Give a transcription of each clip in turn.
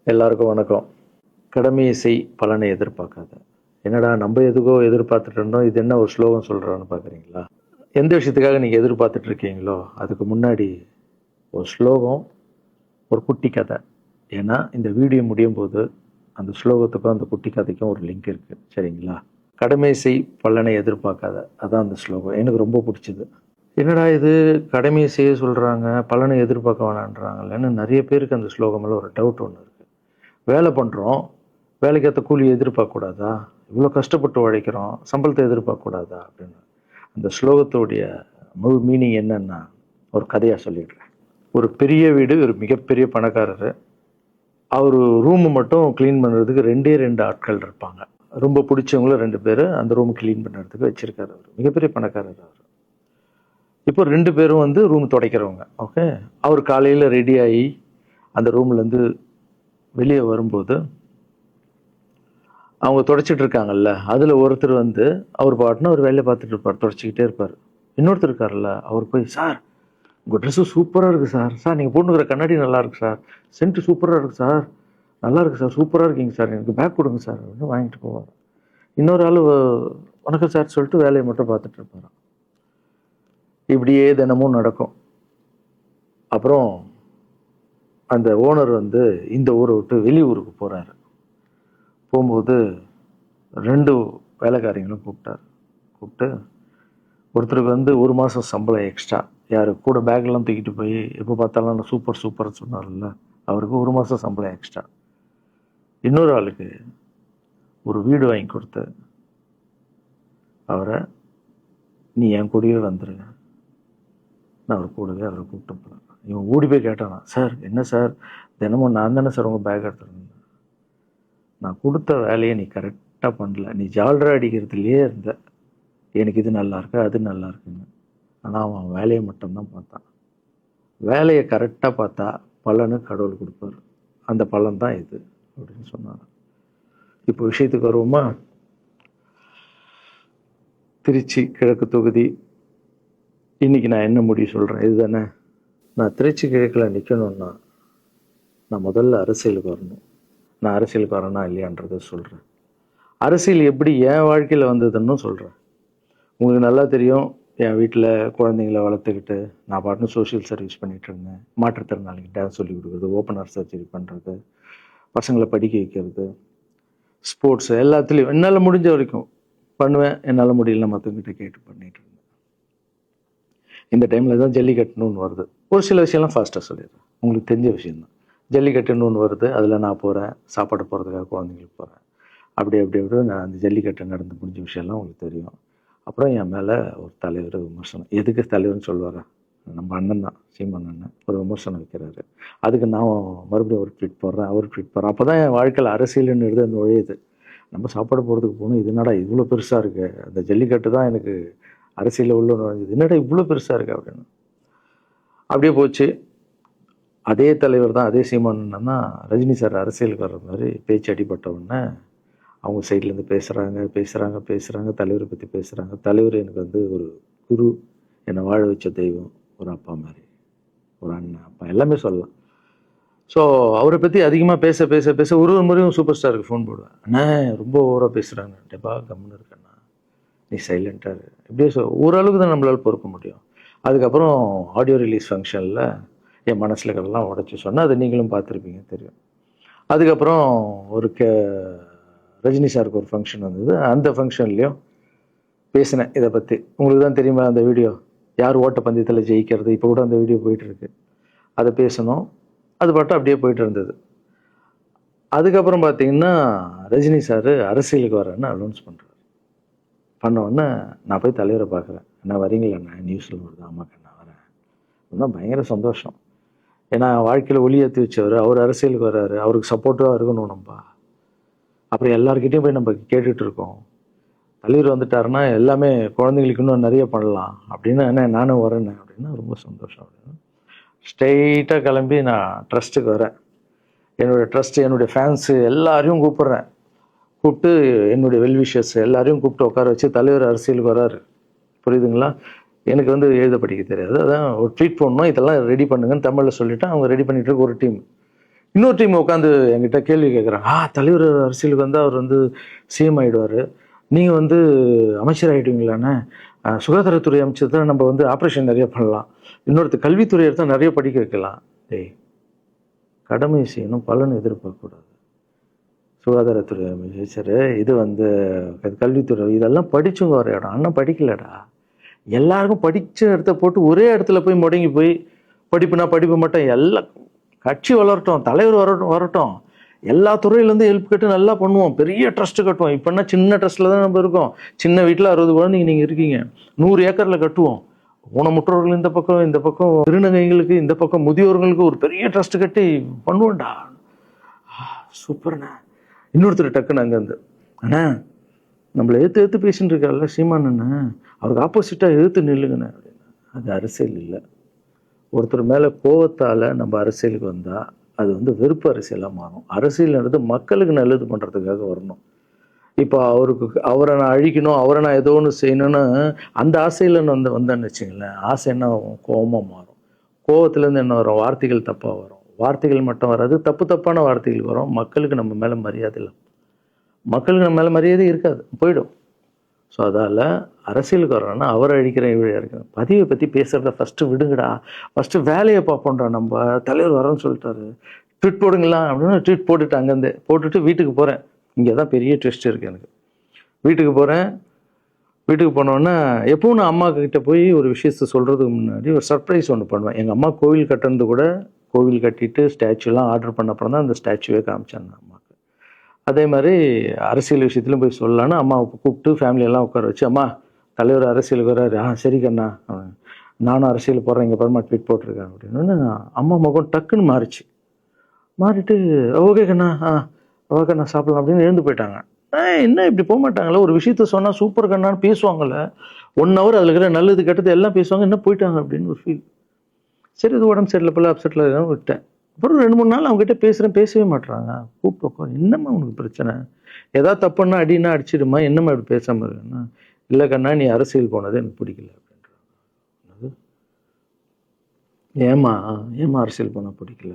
எல்லாருக்கும் வணக்கம். கடமையை செய் பலனை எதிர்பார்க்காத. என்னடா நம்ம எதுக்கோ எதிர்பார்த்துட்டு இருந்தோம், இது என்ன ஒரு ஸ்லோகம் சொல்கிறான்னு பார்க்குறீங்களா? எந்த விஷயத்துக்காக நீங்கள் எதிர்பார்த்துட்டு இருக்கீங்களோ அதுக்கு முன்னாடி ஒரு ஸ்லோகம், ஒரு குட்டி கதை. ஏன்னா இந்த வீடியோ முடியும் போது அந்த ஸ்லோகத்துக்கும் அந்த குட்டி கதைக்கும் ஒரு லிங்க் இருக்குது, சரிங்களா? கடமை செய் பலனை எதிர்பார்க்காத, அதான் அந்த ஸ்லோகம். எனக்கு ரொம்ப பிடிச்சது. என்னடா இது, கடமையை செய்ய சொல்கிறாங்க, பலனை எதிர்பார்க்க வேணான்றாங்கல்லன்னு நிறைய பேருக்கு அந்த ஸ்லோகம் மேலே ஒரு டவுட் ஒன்று இருக்குது. வேலை பண்ணுறோம், வேலைக்கேற்ற கூலி எதிர்பார்க்கக்கூடாதா? இவ்வளோ கஷ்டப்பட்டு உழைக்கிறோம், சம்பளத்தை எதிர்பார்க்கக்கூடாதா அப்படின்னு. அந்த ஸ்லோகத்துடைய முழு மீனிங் என்னன்னா, ஒரு கதையாக சொல்லிடுறேன். ஒரு பெரிய வீடு, ஒரு மிகப்பெரிய பணக்காரர். அவர் ரூமு மட்டும் க்ளீன் பண்ணுறதுக்கு ரெண்டு ஆட்கள் இருப்பாங்க. ரொம்ப பிடிச்சவங்கள 2 பேர் அந்த ரூம் க்ளீன் பண்ணுறதுக்கு வச்சுருக்காரு. அவர் மிகப்பெரிய பணக்காரர். அவர் இப்போ 2 பேரும் வந்து ரூம் துடைக்கிறவங்க. ஓகே, அவர் காலையில் ரெடி ஆகி அந்த ரூம்லேருந்து வெளியே வரும்போது அவங்க துடைச்சிட்டு இருக்காங்கல்ல, அதில் ஒருத்தர் வந்து அவர் பாட்டுன்னு ஒரு வேலையை பார்த்துட்டு இருப்பார், துடைச்சிக்கிட்டே இருப்பார். இன்னொருத்தர் இருக்கார்ல, அவர் போய், சார் உங்கள் ட்ரெஸ்ஸு சூப்பராக இருக்குது சார், சார் நீங்கள் போட்டுக்கிற கண்ணாடி நல்லா இருக்கு சார், சென்ட்டு சூப்பராக இருக்குது சார், நல்லா இருக்குது சார், சூப்பராக இருக்கீங்க சார், எனக்கு பேக் கொடுங்க சார் அப்படின்னு வாங்கிட்டு போவார். இன்னொரு ஆள் வணக்கம் சார் சொல்லிட்டு வேலையை மட்டும் பார்த்துட்டு இருப்பாராம். இப்படியே தினமும் நடக்கும். அப்புறம் அந்த ஓனர் வந்து இந்த ஊரை விட்டு வெளியூருக்கு போகிறாரு. போகும்போது 2 வேலைக்காரங்களும் கூப்பிட்டு ஒருத்தருக்கு வந்து 1 மாதம் சம்பளம் எக்ஸ்ட்ரா, யார் கூட பேக்லாம் தூக்கிட்டு போய் எப்போ பார்த்தாலும் நான் சூப்பர் சூப்பர்னு சொன்னார்ல, அவருக்கு 1 மாதம் சம்பளம் எக்ஸ்ட்ரா. இன்னொரு ஆளுக்கு ஒரு வீடு வாங்கி கொடுத்து அவரை, நீ என் கூடவே வந்துரு, நான் அவர் கூடவே அவரை கூப்பிட்டு போகிறேன். இவன் ஓடி போய் கேட்டானா, சார் என்ன சார் தினமும் நான் தானே சார் உங்கள் பேக் எடுத்துருந்தேன், நான் கொடுத்த வேலையை நீ கரெக்டாக பண்ணல, நீ ஜால்ரா அடிக்கிறதுலையே இருந்த, எனக்கு இது நல்லா இருக்கு அது நல்லா இருக்குன்னு. ஆனால் அவன் வேலையை மட்டும்தான் பார்த்தான். வேலையை கரெக்டாக பார்த்தா பலனு கடவுள் கொடுப்பார், அந்த பலன் தான் இது அப்படின்னு சொன்னான். இப்போ விஷயத்துக்கு வருவோமா? திருச்சி கிழக்கு தொகுதி. இன்னைக்கு நான் என்ன முடிவு சொல்கிறேன் இதுதானே. நான் திருச்சி கிழக்கில் நிற்கணும்னா நான் முதல்ல அரசியலுக்கு வரணும். நான் அரசியலுக்கு வரேனா இல்லையான்றதை சொல்கிறேன். அரசியல் எப்படி என் வாழ்க்கையில் வந்ததுன்னு சொல்கிறேன். உங்களுக்கு நல்லா தெரியும், என் வீட்டில் குழந்தைங்கள வளர்த்துக்கிட்டு நான் பாட்டுன்னு சோஷியல் சர்வீஸ் பண்ணிகிட்டு இருந்தேன். மாற்றுத்திறனாளிக்கு டான்ஸ் சொல்லி கொடுக்குறது, ஓப்பனர் சர்ஜரி பண்ணுறது, பசங்களை படிக்க வைக்கிறது, ஸ்போர்ட்ஸு எல்லாத்துலேயும் என்னால் முடிஞ்ச வரைக்கும் பண்ணுவேன். என்னால் முடியல மற்றவங்கிட்ட கேட்டு பண்ணிகிட்டு இருந்தேன். இந்த டைமில் தான் ஜல்லிக்கட்டுன்னு ஒன்று வருது. ஒரு சில விஷயம்லாம் ஃபாஸ்ட்டாக சொல்லிடுறேன், உங்களுக்கு தெரிஞ்ச விஷயந்தான். ஜல்லிக்கட்டுன்னு ஒன்று வருது, அதில் நான் போகிறேன், சாப்பாடு போகிறதுக்காக குழந்தைங்களுக்கு போகிறேன். அப்படி நான் அந்த ஜல்லிக்கட்டு நடந்து முடிஞ்ச விஷயம்லாம் உங்களுக்கு தெரியும். அப்புறம் என் மேலே ஒரு தலைவர் விமர்சனம், எதுக்கு தலைவர்னு சொல்லுவார், நம்ம அண்ணன் தான், சீமான் அண்ணன் ஒரு விமர்சனம் வைக்கிறாரு. அதுக்கு நான் மறுபடியும் ஒரு ட்வீட் போடுறேன், அவர் ட்வீட் போடுறேன். அப்போ தான் என் வாழ்க்கையில் அரசியல்னு எடுத்து அந்த நுழையுது. நம்ம சாப்பாடு போகிறதுக்கு போகணும், இது என்னடா இவ்வளோ பெருசாக இருக்குது, அந்த ஜல்லிக்கட்டு தான் எனக்கு அரசியலில் உள்ள நுழைஞ்சது, என்னடா இவ்வளோ பெருசாக இருக்குது அப்படின்னு. அப்படியே போச்சு. அதே தலைவர் தான், அதே சீமான் தான் ரஜினி சார் அரசியலுக்கு வர்ற மாதிரி பேச்சு அடிபட்ட உடனே அவங்க சைட்லேருந்து பேசுகிறாங்க, தலைவரை பற்றி பேசுகிறாங்க. தலைவர் எனக்கு வந்து ஒரு குரு, என்னை வாழ வச்ச தெய்வம், ஒரு அப்பா மாதிரி, ஒரு அண்ணன், அப்பா எல்லாமே சொல்லலாம். ஸோ அவரை பற்றி அதிகமாக பேச ஒரு முறையும் சூப்பர் ஸ்டாருக்கு ஃபோன் போடுவேன், அண்ணா ரொம்ப ஓவராக பேசுகிறாங்க, டெப்பா கம்முன்னு இருக்கண்ணா, நீ சைலண்ட்டாக இப்படியே ஓரளவுக்கு தான் நம்மளால் பொறுக்க முடியும். அதுக்கப்புறம் ஆடியோ ரிலீஸ் ஃபங்க்ஷனில் என் மனசில் இருக்கிறதெல்லாம் உடச்சி சொன்னேன், அதை நீங்களும் பார்த்துருப்பீங்க, தெரியும். அதுக்கப்புறம் ஒரு ரஜினி சாருக்கு ஒரு ஃபங்க்ஷன் வந்தது, அந்த ஃபங்க்ஷன்லேயும் பேசினேன் இதை பற்றி. உங்களுக்கு தான் தெரியுமா அந்த வீடியோ, யார் ஓட்ட பந்தயத்தில் ஜெயிக்கிறது, இப்போ கூட அந்த வீடியோ போயிட்டுருக்கு. அதை பேசணும், அது பாட்டு அப்படியே போயிட்டு இருந்தது. அதுக்கப்புறம் பார்த்தீங்கன்னா ரஜினி சார் அரசியலுக்கு வரேன்னு அனௌன்ஸ் பண்ண உடனே நான் போய் தலைவரை பார்க்குறேன், என்ன வரீங்களா அண்ணா, நியூஸில் வருது, ஆமாக்கா நான் வரேன். இன்னும் பயங்கர சந்தோஷம். ஏன்னா வாழ்க்கையில் ஒளி ஏற்றி வச்சவர், அவர் அரசியலுக்கு வர்றாரு, அவருக்கு சப்போர்ட்டிவாக இருக்கணும் நம்ம. அப்புறம் எல்லாருக்கிட்டையும் போய் நம்ம கேட்டுட்டு இருக்கோம், தலைவர் வந்துட்டாருன்னா எல்லாமே குழந்தைங்களுக்கு இன்னும் நிறைய பண்ணலாம் அப்படின்னு, என்ன நானும் வரேன்னு அப்படின்னா ரொம்ப சந்தோஷம் அப்படின்னு ஸ்ட்ரெயிட்டாக கிளம்பி நான் ட்ரஸ்ட்டுக்கு வரேன். என்னுடைய ட்ரஸ்ட்டு, என்னுடைய ஃபேன்ஸு எல்லாரையும் கூப்பிட்டு என்னுடைய வெல்விஷர்ஸ் எல்லாரையும் கூப்பிட்டு உட்கார வச்சு தலைவர் அரசியலுக்கு வராரு. புரியுதுங்களா? எனக்கு வந்து எழுத படிக்க தெரியாது, அதான் ஒரு ட்வீட் பண்ணணும், இதெல்லாம் ரெடி பண்ணுங்கன்னு தமிழில் சொல்லிவிட்டு அவங்க ரெடி பண்ணிட்டு இருக்க ஒரு டீம். இன்னொரு டீம் உட்காந்து என்கிட்ட கேள்வி கேட்குறாங்க, தலைவர் அரசியலுக்கு வந்தால் அவர் வந்து சிஎம் ஆகிடுவார், நீங்கள் வந்து அமைச்சர் ஆகிடுவீங்களாண்ணே, சுகாதாரத்துறை அமைச்சர் தான் நம்ம வந்து ஆப்ரேஷன் நிறைய பண்ணலாம், இன்னொருத்தர் கல்வித்துறை எடுத்தால் நிறைய படிக்க வைக்கலாம். டேய், கடமை செய்யணும், பலன் எதிர்பார்க்கக்கூடாது. சுகாதாரத்துறை அமைச்சர், இது வந்து கல்வித்துறை, இதெல்லாம் படிச்சவங்க வர இடம். அண்ணன் படிக்கலடா. எல்லாருக்கும் படித்த இடத்த போட்டு ஒரே இடத்துல போய் முடங்கி போய் படிப்புனா படிப்பு மட்டும், எல்லாம் கட்சி வளரட்டும், தலைவர் வரட்டும், எல்லா துறையிலேருந்து ஹெல்ப் கட்டு நல்லா பண்ணுவோம், பெரிய ட்ரஸ்ட்டு கட்டுவோம். இப்போனா சின்ன ட்ரஸ்ட்டில் தான் நம்ம இருக்கோம். சின்ன வீட்டில் 60 குழந்தைங்க நீங்கள் இருக்கீங்க, 100 ஏக்கரில் கட்டுவோம். ஊனமுற்றோர்கள் இந்த பக்கம் திருநங்கைகளுக்கு, இந்த பக்கம் முதியோர்களுக்கு ஒரு பெரிய ட்ரஸ்ட் கட்டி பண்ணுவோம்டா. சூப்பர்ண்ணா. இன்னொருத்தர் டக்குன்னு அங்கேருந்து, அண்ணா நம்மளை ஏற்று பேசிட்டு இருக்காருல்ல சீமான் அண்ணன், அவருக்கு ஆப்போசிட்டாக எதிர்த்து நில்லுங்கண்ணே அப்படின்னா. அது அரசியல் இல்லை. ஒருத்தர் மேலே கோவத்தால் நம்ம அரசியலுக்கு வந்தால் அது வந்து வெறுப்பு அரசியலாக மாறும். அரசியல்ன்றது மக்களுக்கு நல்லது பண்ணுறதுக்காக வரணும். இப்போ அவரை நான் அழிக்கணும், அவரை நான் ஏதோ ஒன்று செய்யணும்னு அந்த ஆசையில் வந்தேன்னு வச்சுங்களேன், ஆசை என்ன ஆகும், கோபமாக மாறும். கோவத்துலேருந்து என்ன வரும், வார்த்தைகள் தப்பாக வரும். வார்த்தைகள் மட்டும் வராது, தப்பான வார்த்தைகள் வரும். மக்களுக்கு நம்ம மேலே மரியாதை இல்லை, மக்களுக்கு நம்ம மேலே மரியாதை இருக்காது, போயிடும். ஸோ அதால் அரசியலுக்கு வர்றோன்னா அவரை அழிக்கிற வழியாக இருக்கிறேன். பதிவை பற்றி பேசுகிறத ஃபஸ்ட்டு விடுங்கடா, ஃபஸ்ட்டு வேலையை பார்ப்போம்டா. நம்ம தலைவர் வரோன்னு சொல்லிட்டாரு, ட்வீட் போடுங்களா அப்படின்னா ட்வீட் போட்டுட்டு அங்கேருந்து போட்டுட்டு வீட்டுக்கு போகிறேன். இங்கே தான் பெரிய ட்விஸ்ட் இருக்குது எனக்கு. வீட்டுக்கு போகிறேன். வீட்டுக்கு போனோன்னா எப்பவும் நான் அம்மா கிட்ட போய் ஒரு விஷயத்த சொல்கிறதுக்கு முன்னாடி ஒரு சர்ப்ரைஸ் ஒன்று பண்ணுவேன். எங்கள் அம்மா கோவில் கட்டுறது கூட, கோவில் கட்டிட்டு ஸ்டாச்சுலாம் ஆர்டர் பண்ண அப்புறம் தான் அந்த ஸ்டாச்சுவே காமிச்சாங்க அம்மாவுக்கு. அதே மாதிரி அரசியல் விஷயத்துலையும் போய் சொல்லலான்னு அம்மாவை கூப்பிட்டு ஃபேமிலியெல்லாம் உட்கார வச்சு, அம்மா தலைவர் அரசியலுக்கு வர்றாரு, சரி கண்ணா, நானும் அரசியல் போடுறேன், இங்கே பரமா ட்வீட் போட்டிருக்கேன் அப்படின்னு. அம்மா முகம் டக்குன்னு மாறிட்டு ஓகே கண்ணா, ஓகே நான் சாப்பிடலாம் அப்படின்னு எழுந்து போயிட்டாங்க. என்ன இப்படி போக மாட்டாங்களே, ஒரு விஷயத்த சொன்னால் சூப்பர் கண்ணான்னு பேசுவாங்கள்ல, 1 hour அதில் இருக்கிற நல்லது கெட்டது எல்லாம் பேசுவாங்க, என்ன போயிட்டாங்க அப்படின்னு ஒரு ஃபீல். சரி இது உடம்பு சரியில்லை போல, அப்செட்டில் இருக்கான்னு விட்டேன். அப்புறம் 2-3 நாள் அவங்ககிட்ட பேசவே மாட்டுறாங்க. கூப்பிட்டு உட்காரு, என்னம்மா உனக்கு பிரச்சனை, ஏதாவது தப்புன்னா அடின்னா அடிச்சிடுமா, என்னம்மா இப்படி பேசாமல் இருக்குன்னா, இல்லை கண்ணா நீ அரசியல் போனது எனக்கு பிடிக்கல அப்படின்றாங்க. ஏமா அரசியல் போனால் பிடிக்கல?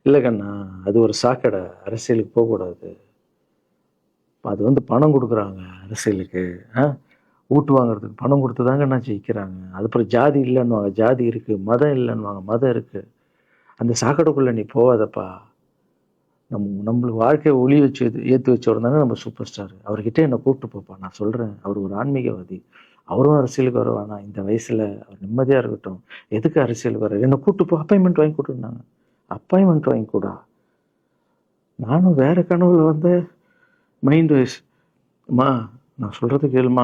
இல்லை கண்ணா அது ஒரு சாக்கடை, அரசியலுக்கு போகக்கூடாது, அது வந்து பணம் கொடுக்குறாங்க அரசியலுக்கு, ஊட்டு வாங்குறதுக்கு பணம் கொடுத்து தாங்க நான் ஜெயிக்கிறாங்க. அதுக்கப்புறம் ஜாதி இல்லைன்னுவாங்க, ஜாதி இருக்குது, மதம் இல்லைன்னுவாங்க, மதம் இருக்குது. அந்த சாக்கடைக்குள்ளே நீ போகாதப்பா. நம்மளுக்கு வாழ்க்கையை ஒளி வச்சு ஏற்றி வச்சவர் தானே நம்ம சூப்பர் ஸ்டார், அவர்கிட்ட என்னை கூப்பிட்டு போப்பா, நான் சொல்கிறேன், அவர் ஒரு ஆன்மீகவாதி, அவரும் அரசியலுக்கு வர வேணாம், இந்த வயசில் அவர் நிம்மதியாக இருக்கட்டும், எதுக்கு அரசியலுக்கு வர, என்னை கூப்பிட்டு போ, அப்பாயின்மெண்ட் வாங்கி கொடுத்துருந்தாங்க. அப்பாயின்மெண்ட் வாங்கி கூடா, நானும் வேறு கனவுல வந்து மைண்ட் வைஸ், அம்மா நான் சொல்கிறது கேளுமா,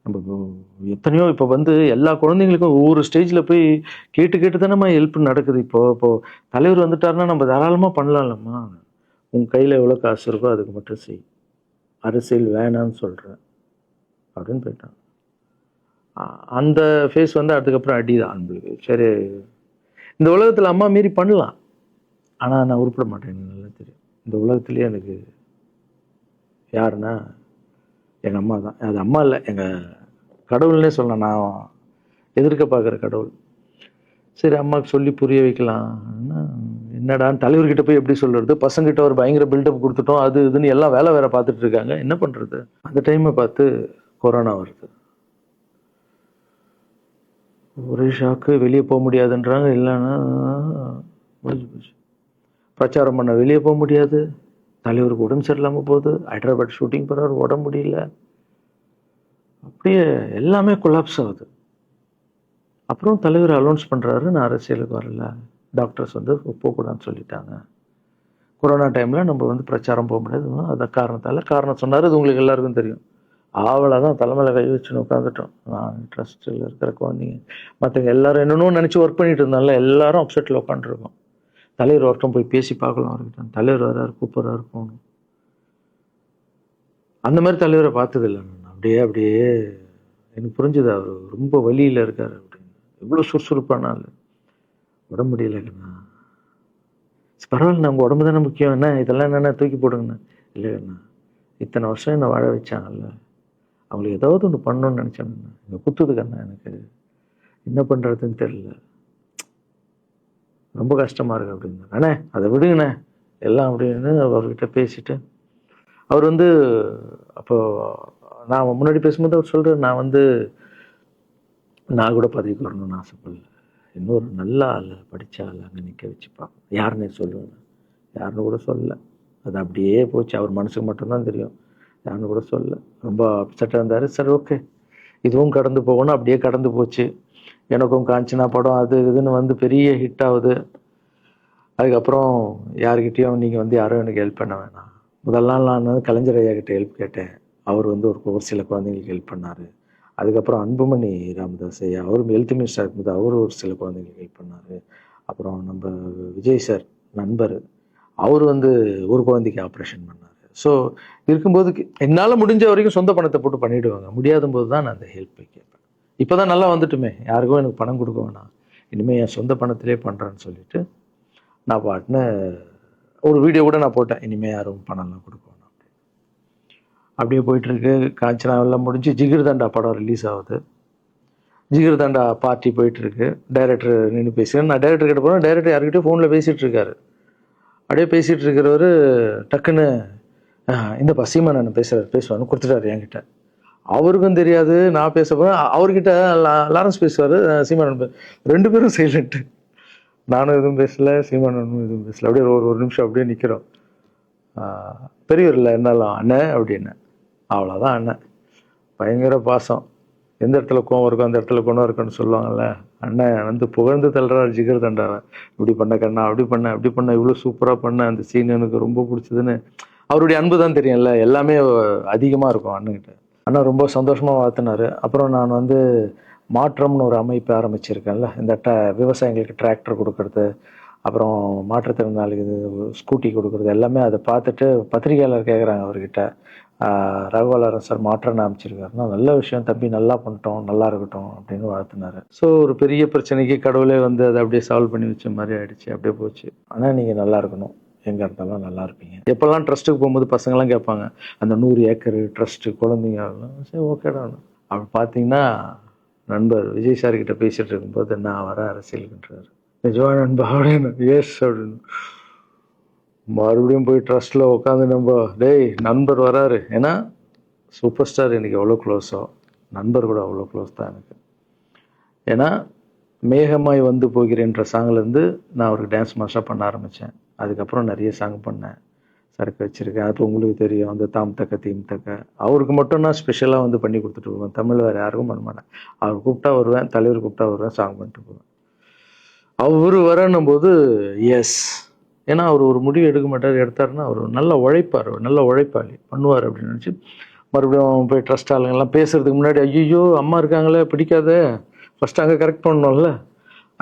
நம்ம எத்தனையோ இப்போ வந்து எல்லா குழந்தைங்களுக்கும் ஒவ்வொரு ஸ்டேஜில் போய் கேட்டு தானேம்மா ஹெல்ப் நடக்குது. இப்போது தலைவர் வந்துட்டாருன்னா நம்ம தாராளமாக பண்ணலாம்லம்மா, உன் கையில் எவ்வளோ காசு இருக்கோ அதுக்கு மட்டும் செய், அரசியல் வேணான்னு சொல்கிறேன் அப்படின்னு போயிட்டான். அந்த ஃபேஸ் வந்து அதுக்கப்புறம் அடிதான் நம்மளுக்கு. சரி இந்த உலகத்தில் அம்மா மீறி பண்ணலாம், ஆனால் நான் உருப்பிட மாட்டேன், எனக்கு நல்லா தெரியும். இந்த உலகத்துலேயே எனக்கு யாருன்னா எங்கள் அம்மா தான். அது அம்மா இல்லை, எங்கள் கடவுள்னே சொல்லலாம், நான் எதிர்க்க பார்க்குற கடவுள். சரி அம்மாவுக்கு சொல்லி புரிய வைக்கலாம், என்னடான்னு தலைவர்கிட்ட போய் எப்படி சொல்கிறது, பசங்கிட்ட ஒரு பயங்கர பில்டப் கொடுத்துட்டோம், அது இதுன்னு எல்லாம் வேலை வேற பார்த்துட்டு இருக்காங்க, என்ன பண்ணுறது. அந்த டைமை பார்த்து கொரோனா வருது, ஒரே ஷாக்கு, வெளியே போக முடியாதுன்றாங்க, இல்லைன்னா போச்சு. பிரச்சாரம் பண்ண வெளியே போக முடியாது, தலைவருக்கு உடம்பு சரியில்லாமல் போகுது, ஹைதராபாத் ஷூட்டிங் போகிறாரு, உடம்பு முடியல, அப்படியே எல்லாமே கொலாப்ஸ் ஆகுது. அப்புறம் தலைவர் அலௌன்ஸ் பண்ணுறாரு, நான் அரசியலுக்கு வரல, டாக்டர்ஸ் வந்து போகக்கூடாதுன்னு சொல்லிட்டாங்க, கொரோனா டைமில் நம்ம வந்து பிரச்சாரம் போக முடியாது, அந்த காரணம் சொன்னார், இது உங்களுக்கு எல்லாருக்கும் தெரியும். ஆவலை தான் தலைமையில் கை வச்சுன்னு உட்காந்துட்டோம். நான் ட்ரஸ்ட்டில் இருக்கிற குழந்தைங்க மற்றவங்க எல்லாரும் என்னென்னு நினச்சி ஒர்க் பண்ணிட்டு இருந்தால எல்லாரும் அப்செட்டில் உட்காந்துருக்கோம். தலைவர் ஒருத்தம் போய் பேசி பார்க்கலாம் அவர்கிட்ட, தலைவர் வர்றாரு, கூப்பிட்றாரு, போகணும். அந்த மாதிரி தலைவரை பார்த்ததில்லை நான். அப்படியே எனக்கு புரிஞ்சுது, அவர் ரொம்ப வலியில் இருக்கார் அப்படின்னு. எவ்வளோ சுறுசுறுப்பானால உடம்பு முடியலைங்கண்ணா, பரவாயில்ல நம்ம உடம்பு தானே முக்கியம், என்ன இதெல்லாம் என்னென்ன தூக்கி போடுங்கண்ணா. இல்லைண்ணா இத்தனை வருஷம் என்னை வாழ வச்சாங்கல்ல, அவங்களுக்கு ஏதாவது ஒன்று பண்ணணும்னு நினச்சாங்கண்ணா, இங்கே குத்துதுக்கண்ணா, எனக்கு என்ன பண்ணுறதுன்னு தெரியல, ரொம்ப கஷ்டமாக இருக்கு அப்படின்னா. அண்ணே அதை விடுங்கண்ணே, எல்லாம் அப்படின்னு அவர்கிட்ட பேசிட்டு அவர் வந்து அப்போ நான் முன்னாடி பேசும்போது அவர் சொல்கிறார், நான் கூட பதவிக்கு வரணும்னு ஆசைப்படல, இன்னொரு நல்ல ஆள் படித்த ஆள் அங்கே நிற்க வச்சுப்பான், யாருன்னே சொல்லுவேன், யாருன்னு கூட சொல்லலை. அது அப்படியே போச்சு. அவர் மனசுக்கு மட்டும்தான் தெரியும், யாருன்னு கூட சொல்லலை. ரொம்ப அப்செட்டாக இருந்தார். சரி ஓகே, இதுவும் கடந்து போகணும். அப்படியே கடந்து போச்சு. எனக்கும் காஞ்சனா படம் அது இதுன்னு வந்து பெரிய ஹிட் ஆகுது. அதுக்கப்புறம் யாருக்கிட்டேயும் நீங்கள் யாரும் எனக்கு ஹெல்ப் பண்ண வேணாம். முதல் நாள் நான் கலைஞர் ஐயா கிட்ட ஹெல்ப் கேட்டேன். அவர் ஒரு சில குழந்தைங்களுக்கு ஹெல்ப் பண்ணார். அதுக்கப்புறம் அன்புமணி ராமதாஸ் ஐயா, அவரும் ஹெல்த் மினிஸ்டர் இருக்கும்போது அவர் ஒரு சில குழந்தைங்களுக்கு ஹெல்ப் பண்ணார். அப்புறம் நம்ம விஜய் சார் நண்பர், அவர் ஒரு குழந்தைக்கு ஆப்ரேஷன் பண்ணார். ஸோ இருக்கும்போது என்னால் முடிஞ்ச வரைக்கும் சொந்த பணத்தை போட்டு பண்ணிவிடுவாங்க. முடியாத போது தான் நான் அந்த ஹெல்ப்பை கேட்பேன். இப்போ தான் நல்லா வந்துட்டுமே, யாருக்கும் எனக்கு பணம் கொடுக்க வேணாம், இனிமேல் என் சொந்த பணத்திலே பண்ணுறேன்னு சொல்லிட்டு நான் பாட்டுன்னு ஒரு வீடியோ கூட நான் போட்டேன், இனிமேல் யாரும் பணம்லாம் கொடுக்க வேணாம். அப்படியே போயிட்டுருக்கு. காஞ்சனா எல்லாம் முடிஞ்சு ஜிகிர் தண்டா படம் ரிலீஸ் ஆகுது. ஜிகிர் தண்டா பார்ட்டி போயிட்டுருக்கு. டைரக்டர் நின்று பேசுகிறேன். நான் டைரக்டர் கிட்ட போகிறேன். டைரக்டர் யார்கிட்டயும் ஃபோனில் பேசிகிட்டு இருக்காரு. அப்படியே பேசிகிட்டு இருக்கிறவர் டக்குன்னு இந்த சீமானன் பேசுவார்னு கொடுத்துட்டாரு என்கிட்ட. அவருக்கும் தெரியாது நான் பேச போகிறேன். அவர்கிட்ட லாரன்ஸ் பேசுவார், சீமானன் ரெண்டு பேரும் சைலண்ட்டு. நானும் எதுவும் பேசலை, சீமானனும் எதுவும் பேசலை. அப்படியே ஒரு நிமிஷம் அப்படியே நிற்கிறோம். பெரியவர் இல்லை என்னாலும் அண்ணன் அப்படின்னு, அவ்வளோதான் அண்ணன். பயங்கர பாசம். எந்த இடத்துல கோவம் இருக்கும் அந்த இடத்துல குணம் இருக்குன்னு சொல்லுவாங்கள்ல. அண்ணன் புகழ்ந்து தள்ளுறாரு ஜிகர் தண்டாவை. இப்படி பண்ண கண்ணா, அப்படி பண்ண இவ்வளோ சூப்பராக பண்ண, அந்த சீன் எனக்கு ரொம்ப பிடிச்சதுன்னு. அவருடைய அன்பு தான் தெரியும்ல, எல்லாமே அதிகமாக இருக்கும் அண்ணன்கிட்ட. அண்ணா ரொம்ப சந்தோஷமாக வாழ்த்தினார். அப்புறம் நான் மாற்றம்னு ஒரு அமைப்பு ஆரம்பிச்சிருக்கேன்ல, இந்த விவசாயிகளுக்கு டிராக்டர் கொடுக்கறது, அப்புறம் மாற்றுத்திறனாளிக்கு ஸ்கூட்டி கொடுக்குறது, எல்லாமே அதை பார்த்துட்டு பத்திரிகையாளர் கேட்குறாங்க அவர்கிட்ட, ரகுவலரன் சார் மாற்றம்னு அமைச்சிருக்காருன்னா, நல்ல விஷயம் தம்பி, நல்லா பண்ணிட்டோம், நல்லா இருக்கட்டும் அப்படின்னு வாழ்த்தினார். ஸோ ஒரு பெரிய பிரச்சனைக்கு கடவுளே அதை அப்படியே சால்வ் பண்ணி வச்ச மாதிரி ஆயிடுச்சு. அப்படியே போச்சு. ஆனால் நீங்கள் நல்லா இருக்கணும், எங்கே இருந்தாலும் நல்லா இருப்பீங்க. எப்போல்லாம் ட்ரஸ்ட்டுக்கு போகும்போது பசங்கள்லாம் கேட்பாங்க, அந்த 100 ஏக்கர் ட்ரஸ்ட்டு குழந்தைங்க, சரி ஓகேடா. அப்படி பார்த்தீங்கன்னா நண்பர் விஜய் சார்கிட்ட பேசிகிட்டு இருக்கும்போது நான் வர அரசியலுக்குன்றாரு. நிஜமா நண்பா அப்படின்னு, எஸ் அப்படின்னு. மறுபடியும் போய் ட்ரஸ்ட்டில் உட்காந்து டேய் நண்பர் வராரு. ஏன்னா சூப்பர் ஸ்டார் எனக்கு எவ்வளோ க்ளோஸோ, நண்பர் கூட அவ்வளோ க்ளோஸ் தான் எனக்கு. ஏன்னா மேகமாய் வந்து போகிறேன்ற சாங்லேருந்து நான் அவருக்கு டான்ஸ் மாஸ்டராக பண்ண ஆரம்பித்தேன். அதுக்கப்புறம் நிறைய சாங் பண்ணேன், சரக்கு வச்சுருக்கேன். அது உங்களுக்கு தெரியும், அந்த தாம் தக்க தீம் தக்க. அவருக்கு மட்டும் நான் ஸ்பெஷலாக பண்ணி கொடுத்துட்டு போவேன். தமிழ் வேறு யாருக்கும் பண்ண மாட்டேன். அவர் கூப்பிட்டா வருவேன், தலைவர் கூப்பிட்டா வருவேன், சாங் பண்ணிட்டு போவேன். அவர் வரணும் போது எஸ், ஏன்னா அவர் ஒரு முடிவு எடுக்க மாட்டார், எடுத்தாருன்னா அவர் நல்ல உழைப்பார், நல்ல உழைப்பாளி, பண்ணுவார் அப்படின்னு நினச்சி மறுபடியும் போய் ட்ரஸ்ட் ஆளுங்கெல்லாம் பேசுறதுக்கு முன்னாடி, ஐயோ அம்மா இருக்காங்களே பிடிக்காத, ஃபஸ்ட்டு அங்கே கரெக்ட் பண்ணணும்ல.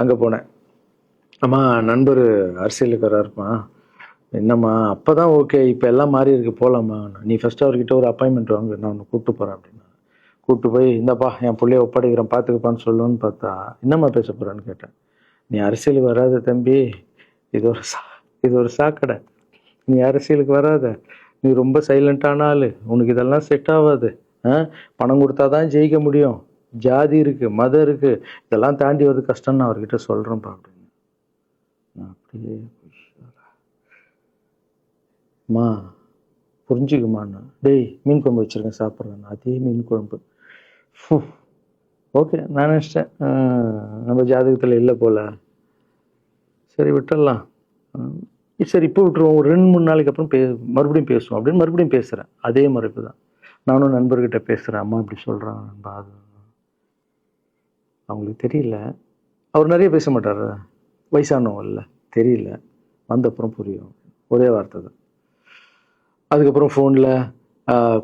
அங்கே போனேன். அம்மா நண்பர் அரசியலுக்கு வராருமா, என்னம்மா அப்போ தான் ஓகே, இப்போ எல்லாம் மாறி இருக்கு, போகலாமா, நீ ஃபஸ்ட்டு அவர்கிட்ட ஒரு அப்பாயின்மெண்ட் வாங்க, நான் உன்னை கூப்பிட்டு போகிறேன் அப்படின்னா. கூப்பிட்டு போய் இந்தப்பா என் பிள்ளைய ஒப்படைக்கிறேன் பார்த்துக்கப்பான்னு சொல்லுன்னு பார்த்தா, என்னம்மா பேச போகிறான்னு கேட்டேன். நீ அரசியலுக்கு வராத தம்பி, இது ஒரு சாக்கடை, நீ அரசியலுக்கு வராத, நீ ரொம்ப சைலண்டான ஆள், உனக்கு இதெல்லாம் செட் ஆகாது, பணம் கொடுத்தா தான் ஜெயிக்க முடியும், ஜாதி இருக்குது, மதம் இருக்குது, இதெல்லாம் தாண்டி வருது கஷ்டம்னு நான் அவர்கிட்ட சொல்கிறேன்ப்பா அப்படின்னு. நான் அப்படியே மா புரிஞ்சுக்குமாண்ணா, டேய் மீன் குழம்பு வச்சுருக்கேன் சாப்பிட்றேன், அதே மீன் குழம்பு. ஓகே, நான் நினச்சிட்டேன் நம்ம ஜாதகத்தில் இல்லை போல், சரி விட்டுடலாம், சரி இப்போ விட்டுருவோம், ஒரு 2-3 நாளைக்கு அப்புறம் மறுபடியும் பேசுவோம் அப்படின்னு மறுபடியும் பேசுகிறேன். அதே மறுப்பு தான். நானும் நண்பர்கிட்ட பேசுகிறேன், அம்மா இப்படி சொல்கிறாங்க நண்பா, அது அவங்களுக்கு தெரியல, அவர் நிறைய பேச மாட்டார், வயசானவங்க இல்லை, தெரியல, வந்தப்புறம் புரியும், ஒரே வார்த்தை தான். அதுக்கப்புறம் ஃபோனில்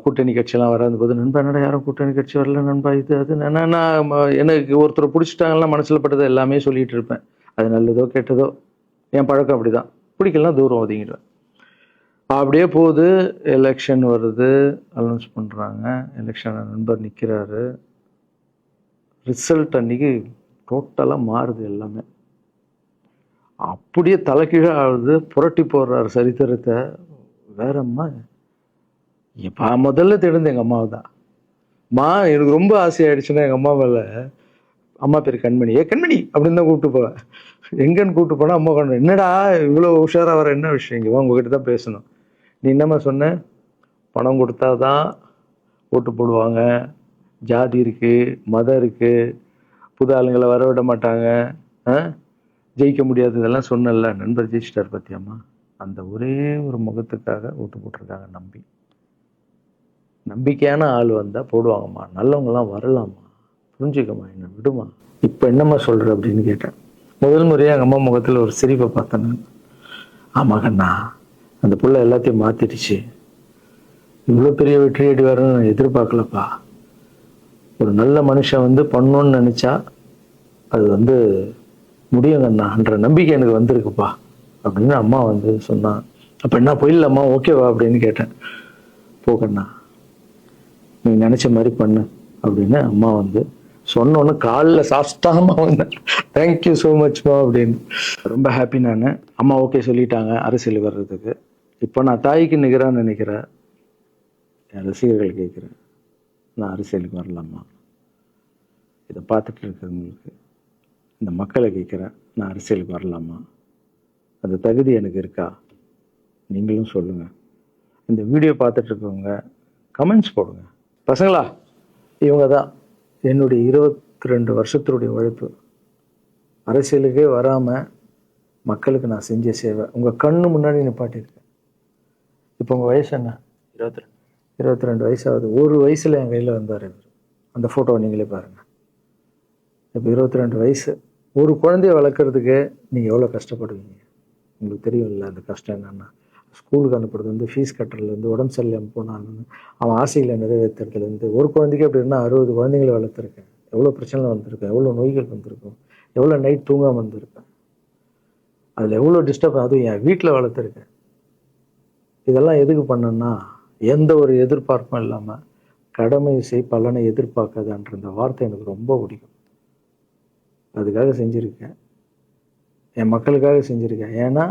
கூட்டணி கட்சியெல்லாம் வராது போது, நண்பா என்னடா யாரும் கூட்டணி கட்சி வரல நண்பா, இது அது நான் எனக்கு ஒருத்தரை பிடிச்சிட்டாங்கன்னா மனசில் பட்டதை எல்லாமே சொல்லிகிட்டு இருப்பேன். அது நல்லதோ கெட்டதோ, என் பழக்கம் அப்படி தான், பிடிக்கலாம் தூரம் ஒதுங்கிடுவேன். அப்படியே போகுது. எலெக்ஷன் வருது, அனௌன்ஸ் பண்ணுறாங்க, எலெக்ஷன் நண்பர் நிற்கிறாரு. ரிசல்ட் அன்றைக்கி டோட்டலாக மாறுது எல்லாமே, அப்படியே தலைகீழாக ஆகுது, புரட்டி போடுறாரு சரித்திரத்தை. வேறம்மா இப்போ முதல்ல தெரிந்து எங்கள் அம்மாவை தான். எனக்கு ரொம்ப ஆசையாயிடுச்சுன்னா எங்கள் அம்மா மேலே அம்மா பேர் கண்மணி. கண்மணி அப்படின்னு தான் கூப்பிட்டு போவேன். எங்கன்னு கூப்பிட்டு போனால் அம்மா கண்மணி. என்னடா இவ்வளோ உஷாராக வர, என்ன விஷயம், இங்கே உங்ககிட்ட தான் பேசணும். நீ என்னம்மா சொன்ன? பணம் கொடுத்தா தான் ஓட்டு போடுவாங்க, ஜாதி இருக்குது, மதம் இருக்குது, புது ஆளுங்களை வரவிட மாட்டாங்க, ஜெயிக்க முடியாது, இதெல்லாம் சொன்னல. நண்பர் ஜெயிச்சிட்டார் பத்தியம்மா. அந்த ஒரே ஒரு முகத்துக்காக ஓட்டு போட்டிருக்காங்க. நம்பிக்கையான ஆள் வந்தால் போடுவாங்கம்மா, நல்லவங்களாம் வரலாமா, புரிஞ்சுக்கம்மா, என்ன விடுமா. இப்போ என்னம்மா சொல்கிற அப்படின்னு கேட்டேன். முதல் முறையாக எங்கள் அம்மா முகத்தில் ஒரு சிரிப்பை பார்த்தேன் நான். ஆமாங்கண்ணா, அந்த புள்ள எல்லாத்தையும் மாற்றிடுச்சு, இவ்வளோ பெரிய வெற்றி அடி வரணும்னு நான் எதிர்பார்க்கலப்பா. ஒரு நல்ல மனுஷன் வந்து பண்ணணும்னு நினச்சா அது முடியுங்கண்ணான்ற நம்பிக்கை எனக்கு வந்திருக்குப்பா அப்படின்னு அம்மா சொன்னான். அப்போ என்ன போயிடலாமா, ஓகேவா அப்படின்னு கேட்டேன். போகண்ணா, நீ நினச்ச மாதிரி பண்ணு அப்படின்னு அம்மா சொன்னோன்னு காலில் சாஸ்தாகமாக வந்தேன். தேங்க்யூ ஸோ மச்மா அப்படின்னு. ரொம்ப ஹாப்பி நான். அம்மா ஓகே சொல்லிட்டாங்க அரசியல் வர்றதுக்கு. இப்போ நான் தாய்க்கு நிகரான்னு நினைக்கிறேன். என் ரசிகர்கள் கேட்குறேன், நான் அரசியலுக்கு வரலாமா? இதை பார்த்துட்டு இருக்கிறவங்களுக்கு, இந்த மக்களை கேட்குறேன், நான் அரசியலுக்கு வரலாமா? அந்த தகுதி எனக்கு இருக்கா? நீங்களும் சொல்லுங்கள். இந்த வீடியோ பார்த்துட்டு இருக்கவங்க கமெண்ட்ஸ் போடுங்க. பசங்களா, இவங்க தான் என்னுடைய 22 வருஷத்தினுடைய உழைப்பு. அரசியலுக்கே வராமல் மக்களுக்கு நான் செஞ்ச சேவை உங்கள் கண்ணு முன்னாடி நிப்பாட்டியிருக்கேன். இப்போ உங்கள் வயசு என்ன? 22 வயசாகுது. ஒரு வயசில் என் கையில் வந்தார் இவர். அந்த ஃபோட்டோவை நீங்களே பாருங்கள். இப்போ 22 வயசு. ஒரு குழந்தைய வளர்க்குறதுக்கு நீங்கள் எவ்வளோ கஷ்டப்படுவீங்க உங்களுக்கு தெரியும்ல. அந்த கஷ்டம் என்னென்னா, ஸ்கூலுக்கு அனுப்புறது ஃபீஸ் கட்டுறதுலேருந்து, உடம்பு சரியில்லாமல் போனான்னு அவன் ஆசையில் நிறைவேற்றுறதுலேருந்து, ஒரு குழந்தைக்கு அப்படின்னா 60 குழந்தைங்களை வளர்த்துருக்கேன். எவ்வளோ பிரச்சனை வந்திருக்கேன், எவ்வளோ நோய்கள் வந்திருக்கும், எவ்வளோ நைட் தூங்காமல் வந்திருக்கேன், அதில் எவ்வளோ டிஸ்டர்ப், அதுவும் என் வீட்டில் வளர்த்துருக்கேன். இதெல்லாம் எதுக்கு பண்ணேன்னா, எந்த ஒரு எதிர்பார்ப்பும் இல்லாமல் கடமை செய் பலனை எதிர்பார்க்காதன்ற இந்த வார்த்தை எனக்கு ரொம்ப பிடிக்கும். அதுக்காக செஞ்சுருக்கேன், என் மக்களுக்காக செஞ்சுருக்கேன். ஏன்னா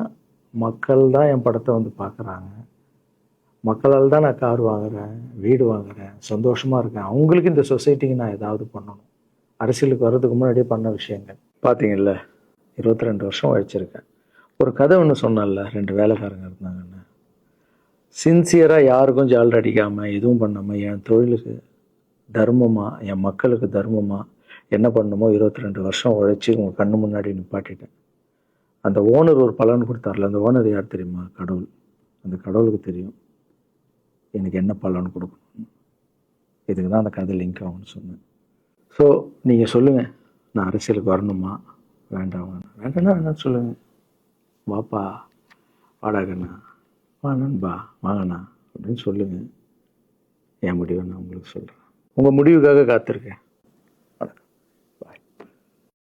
மக்கள் தான் என் படத்தை பார்க்குறாங்க. மக்களால் தான் நான் கார் வாங்குகிறேன், வீடு வாங்குகிறேன், சந்தோஷமாக இருக்கேன். அவங்களுக்கு இந்த சொசைட்டிக்கு நான் ஏதாவது பண்ணணும். அரசியலுக்கு வர்றதுக்கு முன்னாடியே பண்ண விஷயங்கள் பார்த்தீங்கல்ல. 22 வருஷம் உழைச்சிருக்கேன். ஒரு கதை ஒன்று சொன்னேன்ல, 2 வேலைக்காரங்க இருந்தாங்கன்னு. சின்சியராக யாருக்கும் ஜாலர் அடிக்காமல் எதுவும் பண்ணாமல் என் தொழிலுக்கு தர்மமாக, என் மக்களுக்கு தர்மமாக என்ன பண்ணணுமோ 22 வருஷம் உழைச்சி உங்கள் கண்ணு முன்னாடி நிப்பாட்டிட்டேன். அந்த ஓனர் ஒரு பலன் கொடுத்தார்ல, அந்த ஓனர் யார் தெரியுமா? கடவுள். அந்த கடவுளுக்கு தெரியும் எனக்கு என்ன பலன் கொடுக்கணும். இதுக்கு தான் அந்த கதை லிங்க் ஆகும்னு சொன்னேன். ஸோ நீங்கள் சொல்லுங்கள், நான் அரசியலுக்கு வரணுமா வேண்டாம்? வேண்டாம்னா சொல்லுங்கள். வாப்பா, வாடாகண்ணா, வா நண்பா, வாங்கண்ணா அப்படின்னு சொல்லுங்கள். என் முடிவை நான் உங்களுக்கு சொல்கிறேன். உங்கள் முடிவுக்காக காத்திருக்கேன்.